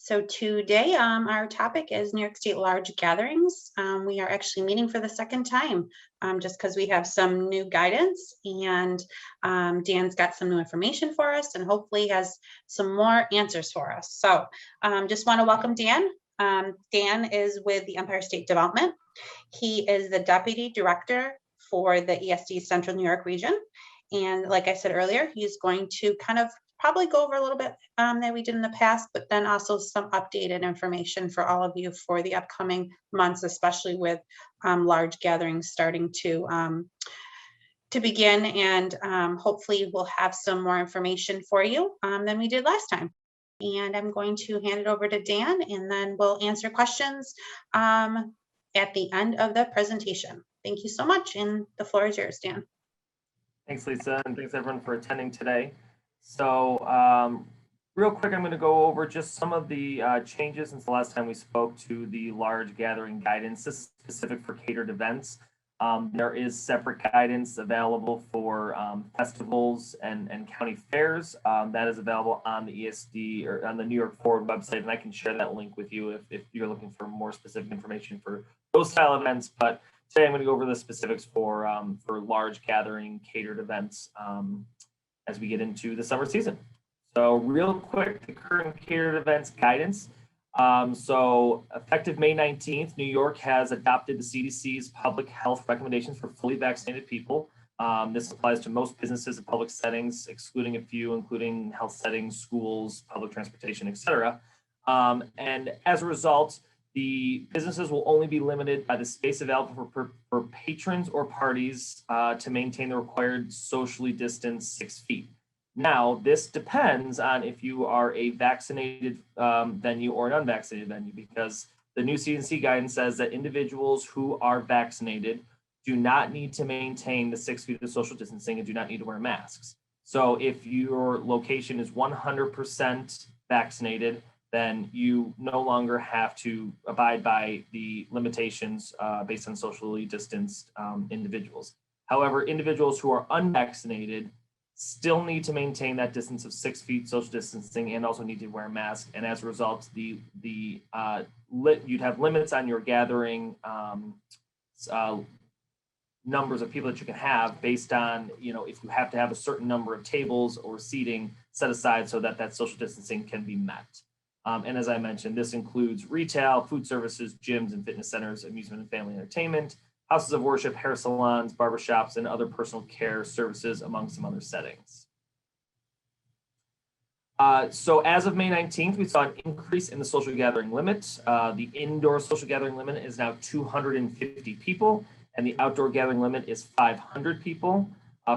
So today, our topic is New York State large gatherings. We are actually meeting for the second time, just because we have some new guidance, and Dan's got some new information for us, and hopefully has some more answers for us. So, just want to welcome Dan. Dan is with the Empire State Development. He is the Deputy Director for the ESD Central New York region. And like I said earlier, he's going to kind of probably go over a little bit that we did in the past, but then also some updated information for all of you for the upcoming months, especially with large gatherings starting to begin. And hopefully we'll have some more information for you than we did last time. And I'm going to hand it over to Dan, and then we'll answer questions at the end of the presentation. Thank you so much, and the floor is yours, Dan. Thanks, Lisa, and thanks everyone for attending today. So real quick, I'm going to go over just some of the changes since the last time we spoke to the large gathering guidance. This is specific for catered events. There is separate guidance available for festivals and county fairs. That is available on the ESD or on the New York Forward website, and I can share that link with you if you're looking for more specific information for those style events. But today I'm going to go over the specifics for large gathering catered events as we get into the summer season. So real quick, the current catered events guidance. So effective May 19th, New York has adopted the CDC's public health recommendations for fully vaccinated people. This applies to most businesses and public settings, excluding a few, including health settings, schools, public transportation, etc. And as a result, the businesses will only be limited by the space available for patrons or parties to maintain the required socially distanced 6 feet. Now, this depends on if you are a vaccinated venue or an unvaccinated venue, because the new CDC guidance says that individuals who are vaccinated do not need to maintain the 6 feet of social distancing and do not need to wear masks. So if your location is 100% vaccinated, then you no longer have to abide by the limitations based on socially distanced individuals. However, individuals who are unvaccinated still need to maintain that distance of 6 feet social distancing and also need to wear a mask. And as a result, you'd have limits on your gathering numbers of people that you can have based on, if you have to have a certain number of tables or seating set aside so that social distancing can be met. And as I mentioned, this includes retail, food services, gyms and fitness centers, amusement and family entertainment, houses of worship, hair salons, barbershops, and other personal care services, among some other settings. So as of May 19th, we saw an increase in the social gathering limit. The indoor social gathering limit is now 250 people, and the outdoor gathering limit is 500 people.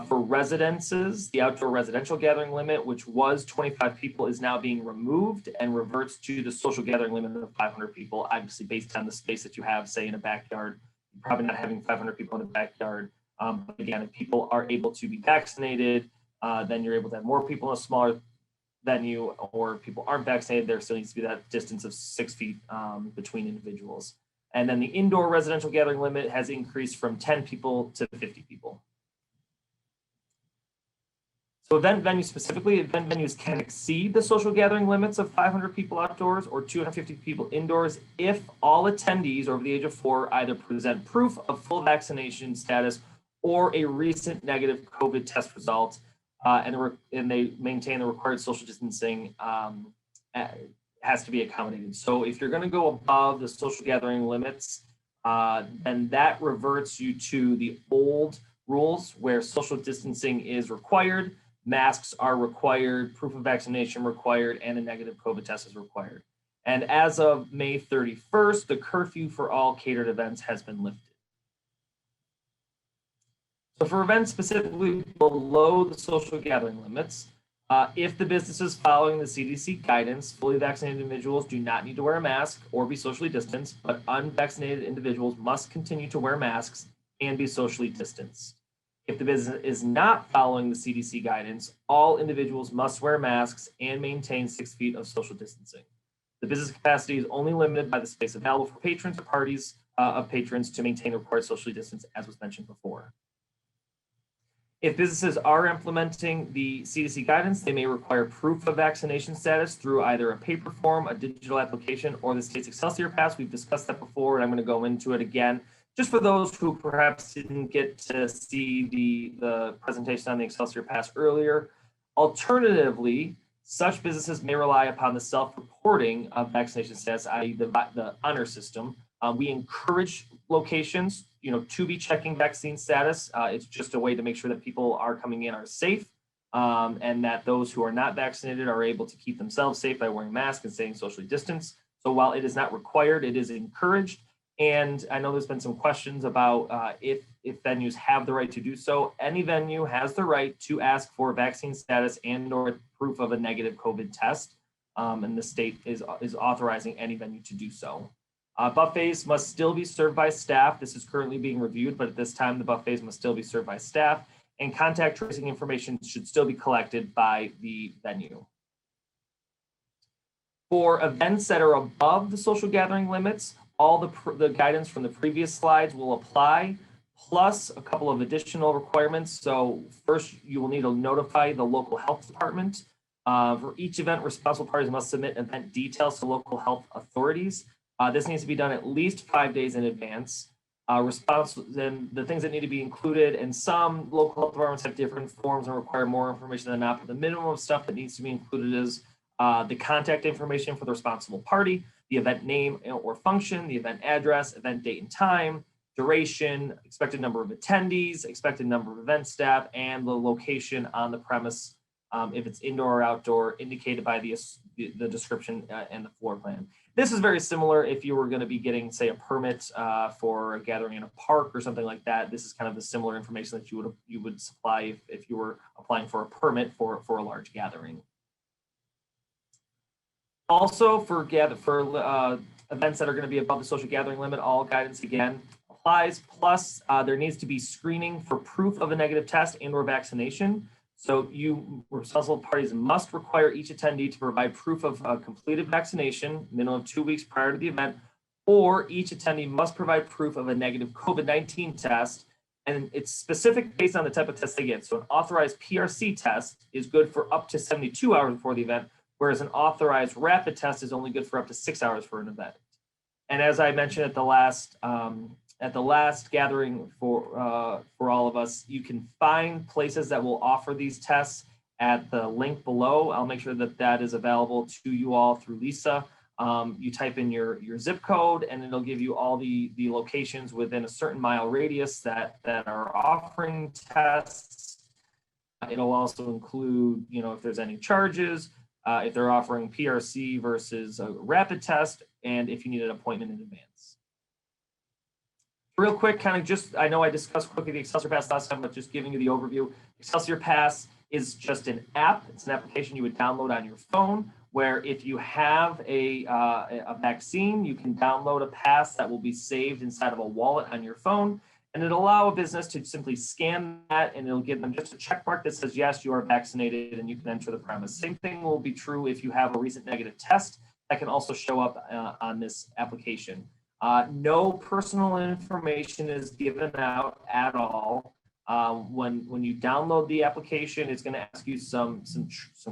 For residences, the outdoor residential gathering limit, which was 25 people, is now being removed and reverts to the social gathering limit of 500 people, obviously based on the space that you have, say, in a backyard. You're probably not having 500 people in a backyard. But again, if people are able to be vaccinated, then you're able to have more people in a smaller venue, or people aren't vaccinated, there still needs to be that distance of 6 feet between individuals. And then the indoor residential gathering limit has increased from 10 people to 50 people. So event venues specifically, event venues can exceed the social gathering limits of 500 people outdoors or 250 people indoors if all attendees over the age of 4 either present proof of full vaccination status or a recent negative COVID test result, and they maintain the required social distancing has to be accommodated. So if you're going to go above the social gathering limits, then that reverts you to the old rules where social distancing is required, masks are required, proof of vaccination required, and a negative COVID test is required. And as of May 31st, the curfew for all catered events has been lifted. So for events specifically below the social gathering limits, if the business is following the CDC guidance, fully vaccinated individuals do not need to wear a mask or be socially distanced, but unvaccinated individuals must continue to wear masks and be socially distanced. If the business is not following the CDC guidance, all individuals must wear masks and maintain 6 feet of social distancing. The business capacity is only limited by the space available for patrons or parties of patrons to maintain the required socially distance, as was mentioned before. If businesses are implementing the CDC guidance, they may require proof of vaccination status through either a paper form, a digital application, or the state's Excelsior Pass. We've discussed that before, and I'm going to go into it again, just for those who perhaps didn't get to see the presentation on the Excelsior Pass earlier. Alternatively, such businesses may rely upon the self-reporting of vaccination status, i.e. the honor system. We encourage locations, to be checking vaccine status. It's just a way to make sure that people are coming in are safe, and that those who are not vaccinated are able to keep themselves safe by wearing masks and staying socially distanced. So while it is not required, it is encouraged. And I know there's been some questions about if venues have the right to do so. Any venue has the right to ask for vaccine status and/or proof of a negative COVID test, and the state is authorizing any venue to do so. Buffets must still be served by staff. This is currently being reviewed, but at this time, the buffets must still be served by staff, and contact tracing information should still be collected by the venue. For events that are above the social gathering limits, all the guidance from the previous slides will apply, plus a couple of additional requirements. So first, you will need to notify the local health department. For each event, responsible parties must submit event details to local health authorities. This needs to be done at least 5 days in advance. Then the things that need to be included, and some local health departments have different forms and require more information than not, but the minimum of stuff that needs to be included is the contact information for the responsible party, the event name or function, the event address, event date and time, duration, expected number of attendees, expected number of event staff, and the location on the premise, if it's indoor or outdoor, indicated by the description and the floor plan. This is very similar if you were going to be getting, say, a permit for a gathering in a park or something like that. This is kind of the similar information that you would supply if you were applying for a permit for a large gathering. Also, for events that are going to be above the social gathering limit, all guidance again applies. Plus, there needs to be screening for proof of a negative test and/or vaccination. So responsible parties must require each attendee to provide proof of a completed vaccination, minimum of 2 weeks prior to the event, or each attendee must provide proof of a negative COVID-19 test. And it's specific based on the type of test they get. So an authorized PRC test is good for up to 72 hours before the event, whereas an authorized rapid test is only good for up to 6 hours for an event. And as I mentioned at the last gathering for all of us, you can find places that will offer these tests at the link below. I'll make sure that is available to you all through Lisa. You type in your zip code, and it'll give you all the locations within a certain mile radius that are offering tests. It'll also include, if there's any charges, if they're offering PRC versus a rapid test, and if you need an appointment in advance. Real quick, I know I discussed quickly the Excelsior Pass last time, but just giving you the overview. Excelsior Pass is just an app. It's an application you would download on your phone, where if you have a vaccine, you can download a pass that will be saved inside of a wallet on your phone, and it'll allow a business to simply scan that, and it'll give them just a check mark that says, yes, you are vaccinated, and you can enter the premise. Same thing will be true if you have a recent negative test. That can also show up on this application. No personal information is given out at all. When you download the application, it's going to ask you some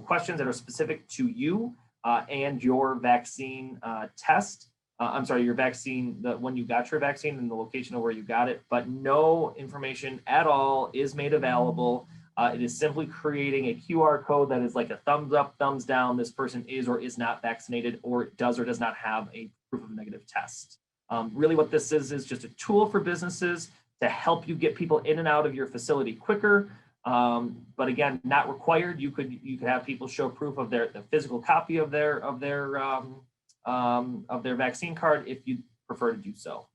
questions that are specific to you and your vaccine test. Your vaccine, when you got your vaccine and the location of where you got it, but no information at all is made available. It is simply creating a QR code that is like a thumbs up, thumbs down. This person is or is not vaccinated, or does or does not have a proof of a negative test. Really what this is just a tool for businesses to help you get people in and out of your facility quicker. But again, not required. You could have people show proof of the physical copy of their vaccine card if you prefer to do so.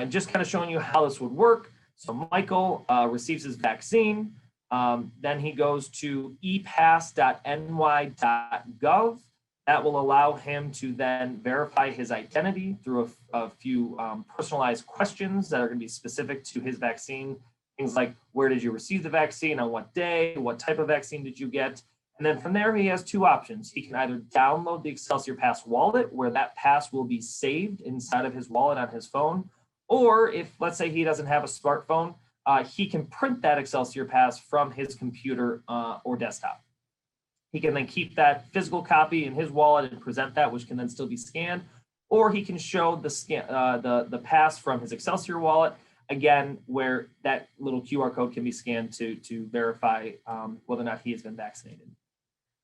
Just kind of showing you how this would work. So Michael receives his vaccine. Then he goes to epass.ny.gov. That will allow him to then verify his identity through a few personalized questions that are going to be specific to his vaccine. Things like, where did you receive the vaccine, on what day, what type of vaccine did you get? And then from there, he has two options. He can either download the Excelsior Pass wallet, where that pass will be saved inside of his wallet on his phone. Or if, let's say, he doesn't have a smartphone, he can print that Excelsior Pass from his computer or desktop. He can then keep that physical copy in his wallet and present that, which can then still be scanned, or he can show the pass from his Excelsior wallet, again, where that little QR code can be scanned to verify whether or not he has been vaccinated.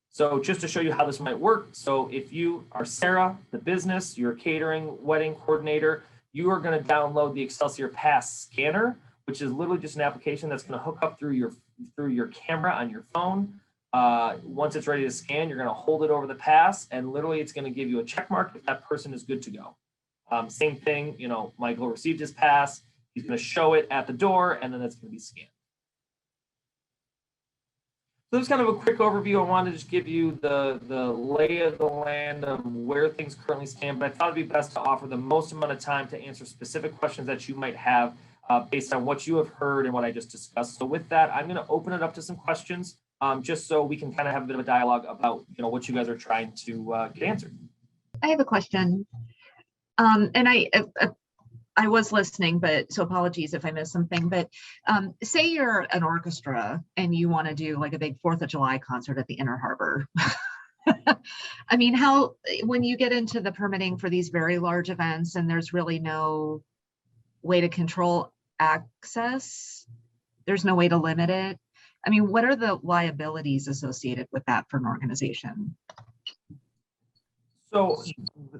So just to show you how this might work, so if you are Sarah, the business, you're a catering wedding coordinator, you are going to download the Excelsior Pass scanner, which is literally just an application that's going to hook up through your camera on your phone. Once it's ready to scan, you're going to hold it over the pass, and literally it's going to give you a check mark if that person is good to go. Same thing, Michael received his pass. He's going to show it at the door, and then it's going to be scanned. So this is kind of a quick overview. I wanted to just give you the lay of the land of where things currently stand, but I thought it'd be best to offer the most amount of time to answer specific questions that you might have based on what you have heard and what I just discussed. So with that, I'm going to open it up to some questions. Just so we can kind of have a bit of a dialogue about what you guys are trying to get answered. I have a question, and I was listening, but so apologies if I missed something. But say you're an orchestra and you want to do like a big 4th of July concert at the Inner Harbor. I mean, when you get into the permitting for these very large events and there's really no way to control access, there's no way to limit it. I mean, what are the liabilities associated with that for an organization? So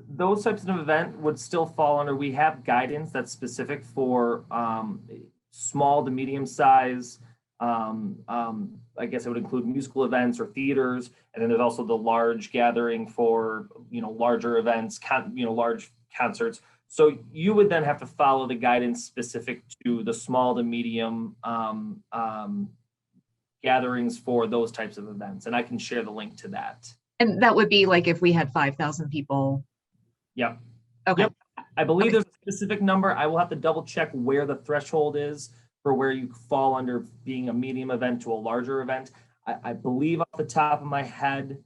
those types of event would still fall under, we have guidance that's specific for small to medium size. I guess it would include musical events or theaters. And then there's also the large gathering for, larger events, large concerts. So you would then have to follow the guidance specific to the small to medium gatherings for those types of events. And I can share the link to that. And that would be like if we had 5,000 people. Yep. Okay. Yep. I believe there's a specific number. I will have to double check where the threshold is for where you fall under being a medium event to a larger event. I believe off the top of my head,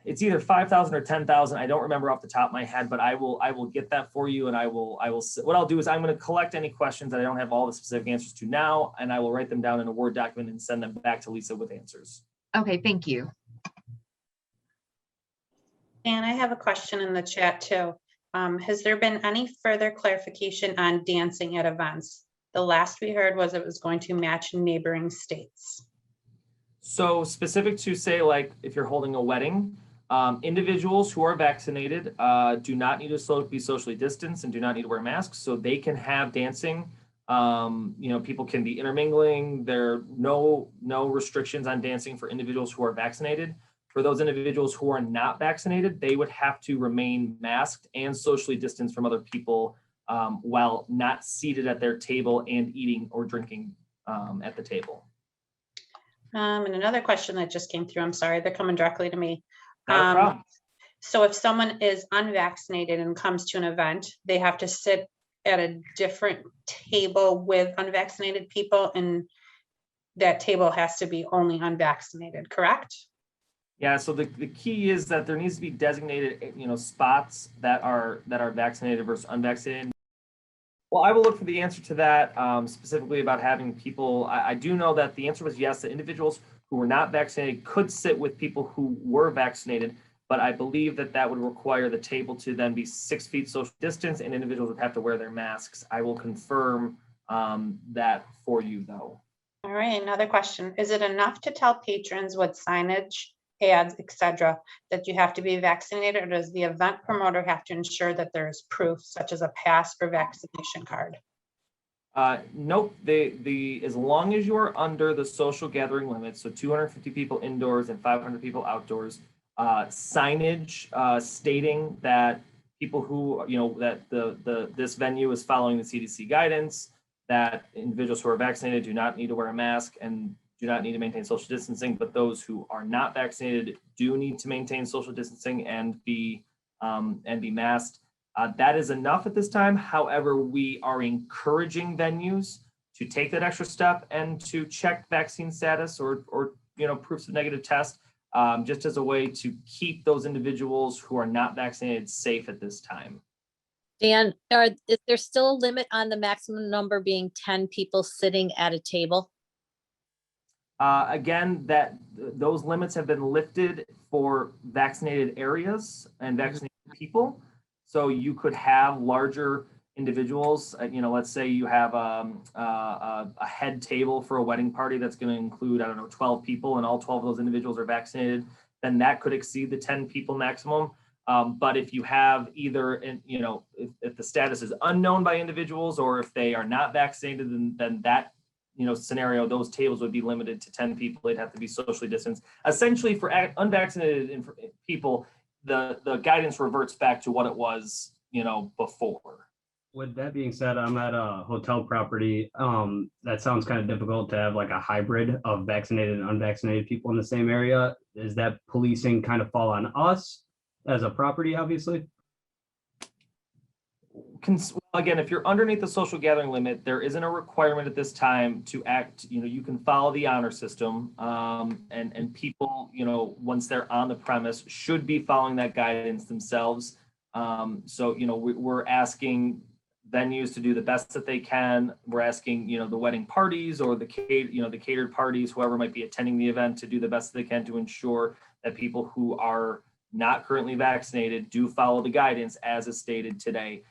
it's either 5,000 or 10,000. I don't remember off the top of my head, but I will get that for you. And what I'll do is I'm going to collect any questions that I don't have all the specific answers to now, and I will write them down in a Word document and send them back to Lisa with answers. Okay, thank you. And I have a question in the chat too. Has there been any further clarification on dancing at events? The last we heard was it was going to match neighboring states. So specific to say, like if you're holding a wedding, individuals who are vaccinated do not need to be socially distanced and do not need to wear masks, so they can have dancing. People can be intermingling. There are no restrictions on dancing for individuals who are vaccinated. For those individuals who are not vaccinated, they would have to remain masked and socially distanced from other people while not seated at their table and eating or drinking at the table. And another question that just came through, I'm sorry, they're coming directly to me. Not a problem. So if someone is unvaccinated and comes to an event, they have to sit at a different table with unvaccinated people, and that table has to be only unvaccinated, correct? Yeah, so the key is that there needs to be designated, spots that are vaccinated versus unvaccinated. Well, I will look for the answer to that, specifically about having people. I do know that the answer was yes, that individuals who were not vaccinated could sit with people who were vaccinated, but I believe that would require the table to then be 6 feet social distance and individuals would have to wear their masks. I will confirm that for you, though. All right, another question. Is it enough to tell patrons with signage, ads, etc., that you have to be vaccinated, or does the event promoter have to ensure that there is proof, such as a pass or vaccination card? Nope. As long as you are under the social gathering limit, so 250 people indoors and 500 people outdoors, signage stating that people who this venue is following the CDC guidance, that individuals who are vaccinated do not need to wear a mask and do not need to maintain social distancing, but those who are not vaccinated do need to maintain social distancing and be masked. That is enough at this time. However, we are encouraging venues to take that extra step and to check vaccine status or proofs of negative test, just as a way to keep those individuals who are not vaccinated safe at this time. Dan, is there still a limit on the maximum number being 10 people sitting at a table? Again, those limits have been lifted for vaccinated areas and vaccinated people. So you could have larger individuals, let's say you have a head table for a wedding party that's going to include, 12 people, and all 12 of those individuals are vaccinated, then that could exceed the 10 people maximum. But if you have either, if the status is unknown by individuals, or if they are not vaccinated, then that scenario, those tables would be limited to 10 people. They'd have to be socially distanced. Essentially, for unvaccinated people, the guidance reverts back to what it was, before. With that being said, I'm at a hotel property. That sounds kind of difficult to have like a hybrid of vaccinated and unvaccinated people in the same area. Is that policing kind of fall on us as a property, obviously? Again, if you're underneath the social gathering limit, there isn't a requirement at this time to act. You can follow the honor system, and people, once they're on the premise, should be following that guidance themselves. So, we're asking venues to do the best that they can. We're asking, the wedding parties or the catered parties, whoever might be attending the event, to do the best they can to ensure that people who are not currently vaccinated do follow the guidance as is stated today.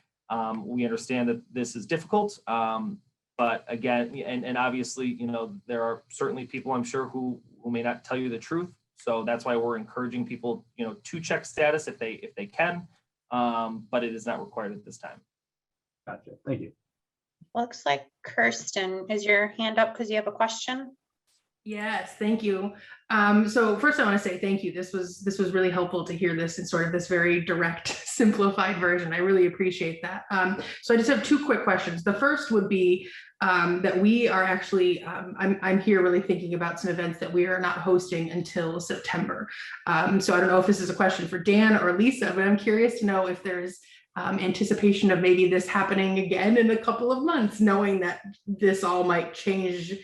We understand that this is difficult, but again, and obviously, there are certainly people, I'm sure, who may not tell you the truth. So that's why we're encouraging people, to check status if they can, but it is not required at this time. Gotcha. Thank you. Looks like Kirsten, is your hand up because you have a question? Yes, thank you. So first I want to say thank you. This was really helpful to hear this in sort of this very direct, simplified version. I really appreciate that. So I just have two quick questions. The first would be that we are actually, I'm here really thinking about some events that we are not hosting until September. So I don't know if this is a question for Dan or Lisa, but I'm curious to know if there's anticipation of maybe this happening again in a couple of months, knowing that this all might change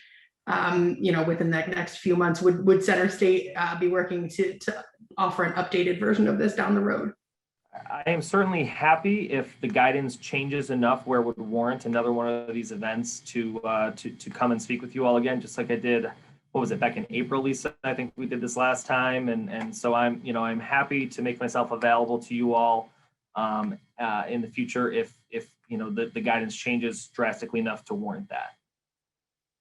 within the next few months. Would Center State be working to offer an updated version of this down the road? I am certainly happy if the guidance changes enough where it would warrant another one of these events to come and speak with you all again, just like I did, what was it, back in April, Lisa? I think we did this last time. And so I'm happy to make myself available to you all in the future if the guidance changes drastically enough to warrant that.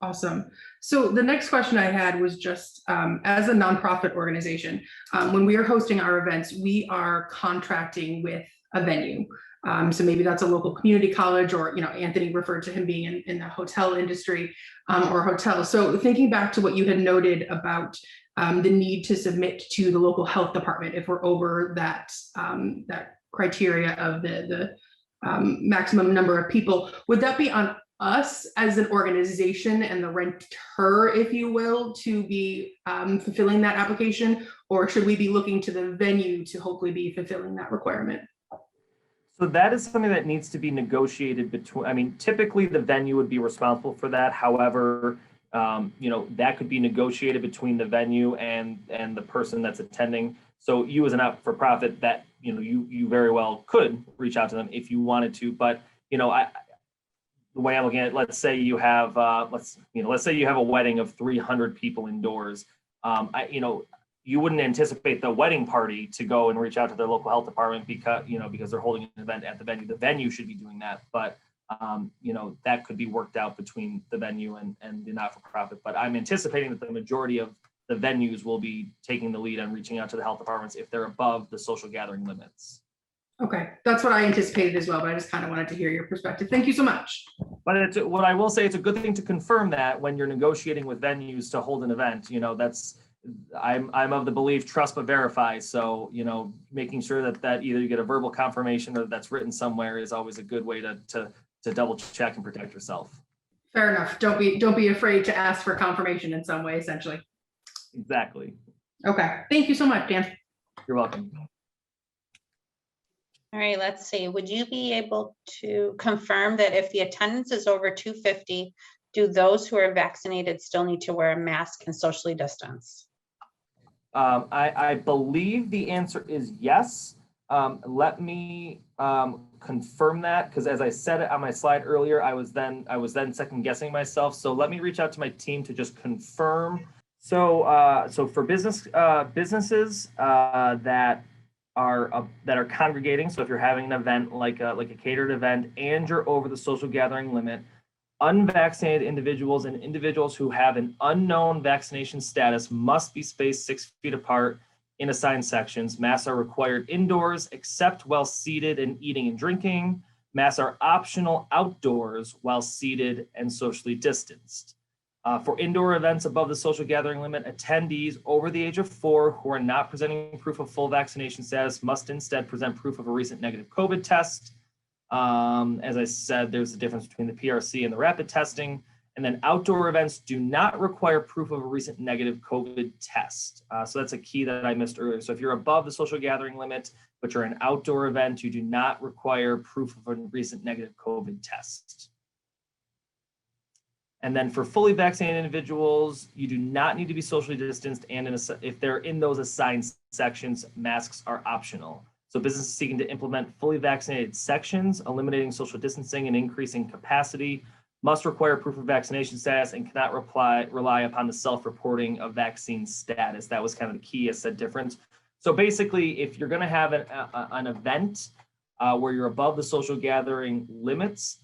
Awesome. So the next question I had was just as a nonprofit organization, when we are hosting our events, we are contracting with a venue. So maybe that's a local community college, or, Anthony referred to him being in the hotel industry or hotel. So thinking back to what you had noted about the need to submit to the local health department if we're over that criteria of the maximum number of people, would that be on us as an organization and the renter, if you will, to be fulfilling that application, or should we be looking to the venue to hopefully be fulfilling that requirement? So that is something that needs to be negotiated between, typically the venue would be responsible for that. However, that could be negotiated between the venue and the person that's attending. So you as a not-for-profit, that, you very well could reach out to them if you wanted to, but, the way I'm looking at it, let's say you have let's say you have a wedding of 300 people indoors. You wouldn't anticipate the wedding party to go and reach out to their local health department because they're holding an event at the venue. The venue should be doing that, but that could be worked out between the venue and the not-for-profit. But I'm anticipating that the majority of the venues will be taking the lead on reaching out to the health departments if they're above the social gathering limits. Okay, that's what I anticipated as well, but I just kind of wanted to hear your perspective. Thank you so much. But what I will say, it's a good thing to confirm that when you're negotiating with venues to hold an event, I'm of the belief, trust but verify. So, making sure that either you get a verbal confirmation or that's written somewhere is always a good way to double check and protect yourself. Fair enough. Don't be afraid to ask for confirmation in some way, essentially. Exactly. Okay. Thank you so much, Dan. You're welcome. All right, let's see. Would you be able to confirm that if the attendance is over 250, do those who are vaccinated still need to wear a mask and socially distance? I believe the answer is yes. Let me confirm that, because as I said it on my slide earlier, I was then second guessing myself. So let me reach out to my team to just confirm. So for businesses that are congregating, so if you're having an event like a catered event and you're over the social gathering limit, unvaccinated individuals and individuals who have an unknown vaccination status must be spaced 6 feet apart in assigned sections. Masks are required indoors, except while seated and eating and drinking. Masks are optional outdoors while seated and socially distanced. For indoor events above the social gathering limit, attendees over the age of 4 who are not presenting proof of full vaccination status must instead present proof of a recent negative COVID test. As I said, there's a difference between the PRC and the rapid testing. And then outdoor events do not require proof of a recent negative COVID test. So that's a key that I missed earlier. So if you're above the social gathering limit, but you're an outdoor event, you do not require proof of a recent negative COVID test. And then for fully vaccinated individuals, you do not need to be socially distanced. And if they're in those assigned sections, masks are optional. So businesses seeking to implement fully vaccinated sections, eliminating social distancing and increasing capacity, must require proof of vaccination status and cannot rely upon the self-reporting of vaccine status. That was kind of the key, as said difference. So basically, if you're going to have an event where you're above the social gathering limits,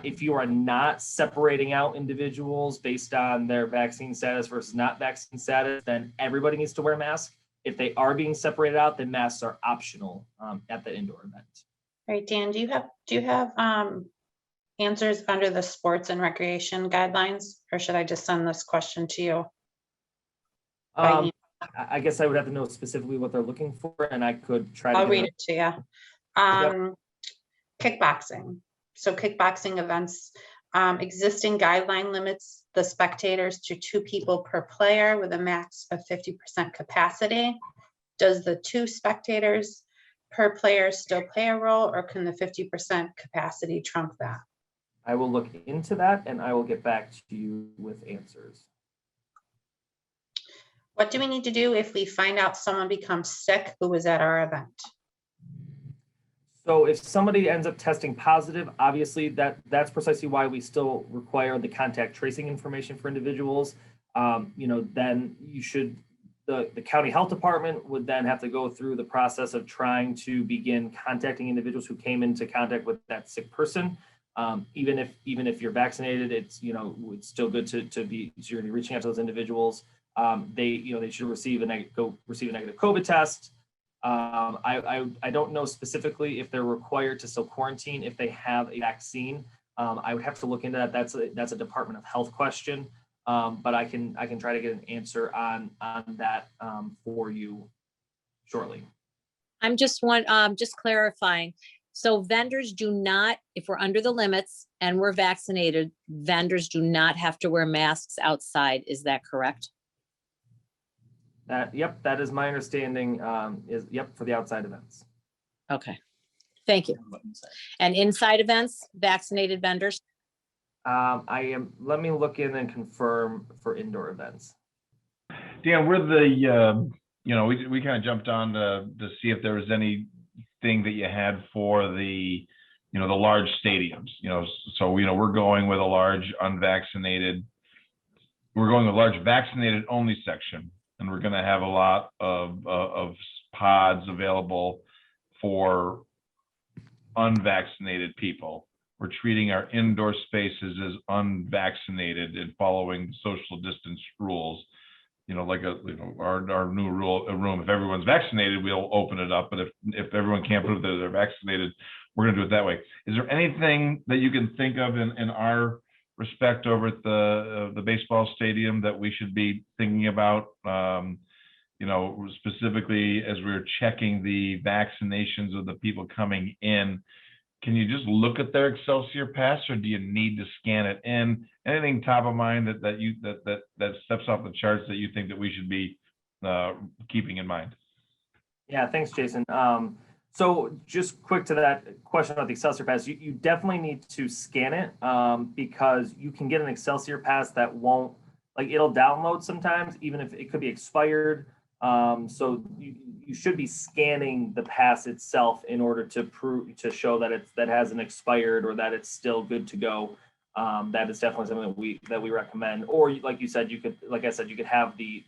if you are not separating out individuals based on their vaccine status versus not vaccine status, then everybody needs to wear a mask. If they are being separated out, then masks are optional at the indoor event. All right, Dan, do you have answers under the sports and recreation guidelines, or should I just send this question to you? I guess I would have to know specifically what they're looking for, and I could try to. I'll read it to you. Kickboxing. So kickboxing events, existing guideline limits the spectators to 2 people per player with a max of 50% capacity. Does the 2 spectators per player still play a role, or can the 50% capacity trump that? I will look into that and I will get back to you with answers. What do we need to do if we find out someone becomes sick who was at our event? So if somebody ends up testing positive, obviously that's precisely why we still require the contact tracing information for individuals. Then you should, the county health department would then have to go through the process of trying to begin contacting individuals who came into contact with that sick person. Even if you're vaccinated, it's still good to be reaching out to those individuals. They should receive a negative COVID test. I don't know specifically if they're required to still quarantine if they have a vaccine. I would have to look into that. That's a Department of Health question. But I can try to get an answer on that for you shortly. I'm just clarifying. So vendors do not, if we're under the limits and we're vaccinated, vendors do not have to wear masks outside. Is that correct? Yep, that is my understanding, for the outside events. Okay, thank you. And inside events, vaccinated vendors? Let me look in and confirm for indoor events. Dan, we're we kind of jumped on to see if there was anything that you had for the large stadiums, so we're going with a large vaccinated only section. And we're going to have a lot of pods available for unvaccinated people. We're treating our indoor spaces as unvaccinated and following social distance rules. Our new room. If everyone's vaccinated, we'll open it up. But if everyone can't prove that they're vaccinated, we're going to do it that way. Is there anything that you can think of in our respect over at the baseball stadium that we should be thinking about, specifically as we're checking the vaccinations of the people coming in? Can you just look at their Excelsior Pass, or do you need to scan it in? Anything top of mind that steps off the charts that you think that we should be keeping in mind? Yeah, thanks, Jason. So just quick to that question about the Excelsior Pass, you definitely need to scan it because you can get an Excelsior Pass that won't, it'll download sometimes, even if it could be expired. So you should be scanning the pass itself in order to show that that hasn't expired or that it's still good to go. That is definitely something that we recommend. Or like you said, like I said, you could have the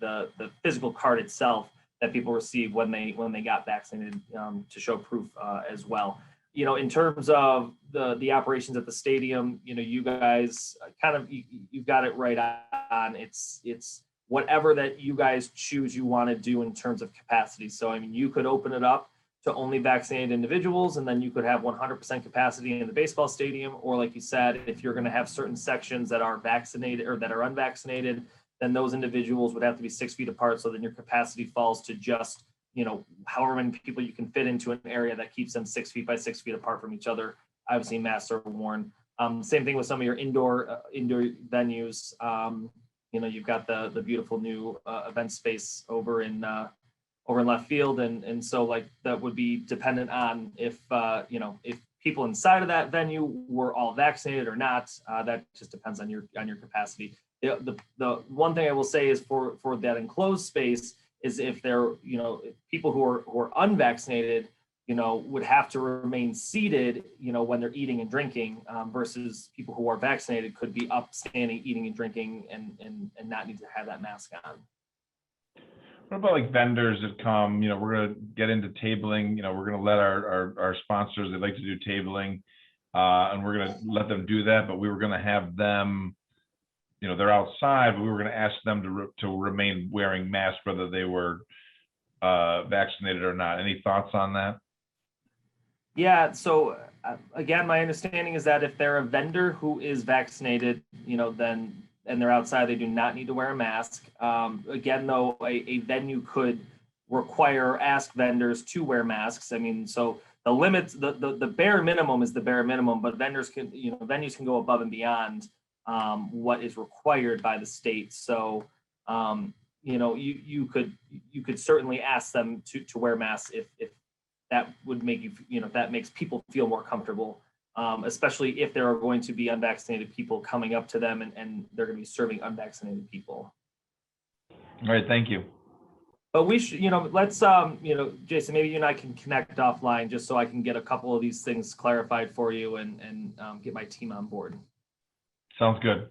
physical card itself that people receive when they got vaccinated to show proof as well. You know, in terms of the operations at the stadium, you know, you guys kind of you've got it right on. It's whatever that you guys choose you want to do in terms of capacity. So, I mean, you could open it up to only vaccinated individuals, and then you could have 100% capacity in the baseball stadium. Or like you said, if you're going to have certain sections that are vaccinated or that are unvaccinated, then those individuals would have to be 6 feet apart. So then your capacity falls to just, you know, however many people you can fit into an area that keeps them 6 feet by 6 feet apart from each other. Obviously, masks are worn. Same thing with some of your indoor venues. You know, you've got the beautiful new event space over in left field, and so like that would be dependent on if you know, if people inside of that venue were all vaccinated or not. That just depends on your capacity. The one thing I will say is for that enclosed space is if they're, you know, people who are unvaccinated, you know, would have to remain seated, you know, when they're eating and drinking, versus people who are vaccinated could be up, standing, eating and drinking, and not need to have that mask on. What about like vendors that come, you know, we're going to get into tabling, you know, we're going to let our sponsors that like to do tabling, and we're going to let them do that, but we were going to have them, you know, they're outside, but we were going to ask them to remain wearing masks, whether they were vaccinated or not. Any thoughts on that? Yeah, so again, my understanding is that if they're a vendor who is vaccinated, you know, then, and they're outside, they do not need to wear a mask. Again, though, a venue could require or ask vendors to wear masks. I mean, so the limits, the bare minimum is the bare minimum, but vendors can, you know, venues can go above and beyond what is required by the state. So, you know, you could certainly ask them to wear masks if that would make you, you know, that makes people feel more comfortable, especially if there are going to be unvaccinated people coming up to them and they're going to be serving unvaccinated people. All right, thank you. But we should, you know, let's, you know, Jason, maybe you and I can connect offline just so I can get a couple of these things clarified for you and get my team on board. Sounds good.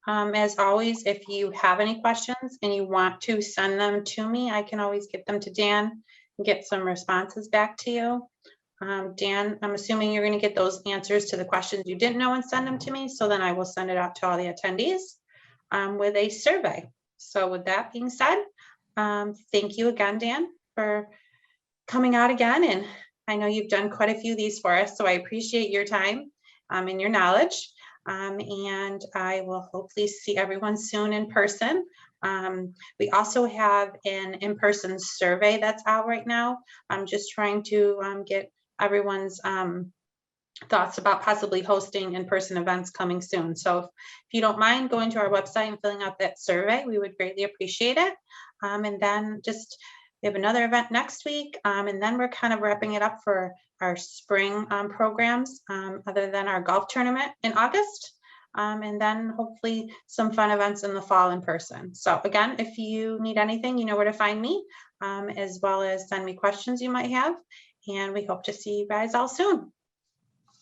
As always, if you have any questions and you want to send them to me, I can always get them to Dan and get some responses back to you. Dan, I'm assuming you're going to get those answers to the questions you didn't know and send them to me. So then I will send it out to all the attendees with a survey. So with that being said, thank you again, Dan, for coming out again. And I know you've done quite a few of these for us, so I appreciate your time and your knowledge. And I will hopefully see everyone soon in person. We also have an in-person survey that's out right now. I'm just trying to get everyone's thoughts about possibly hosting in-person events coming soon. So if you don't mind going to our website and filling out that survey, we would greatly appreciate it. And then just, we have another event next week, and then we're kind of wrapping it up for our spring programs, other than our golf tournament in August. And then hopefully some fun events in the fall in person. So again, if you need anything, you know where to find me, as well as send me questions you might have. And we hope to see you guys all soon.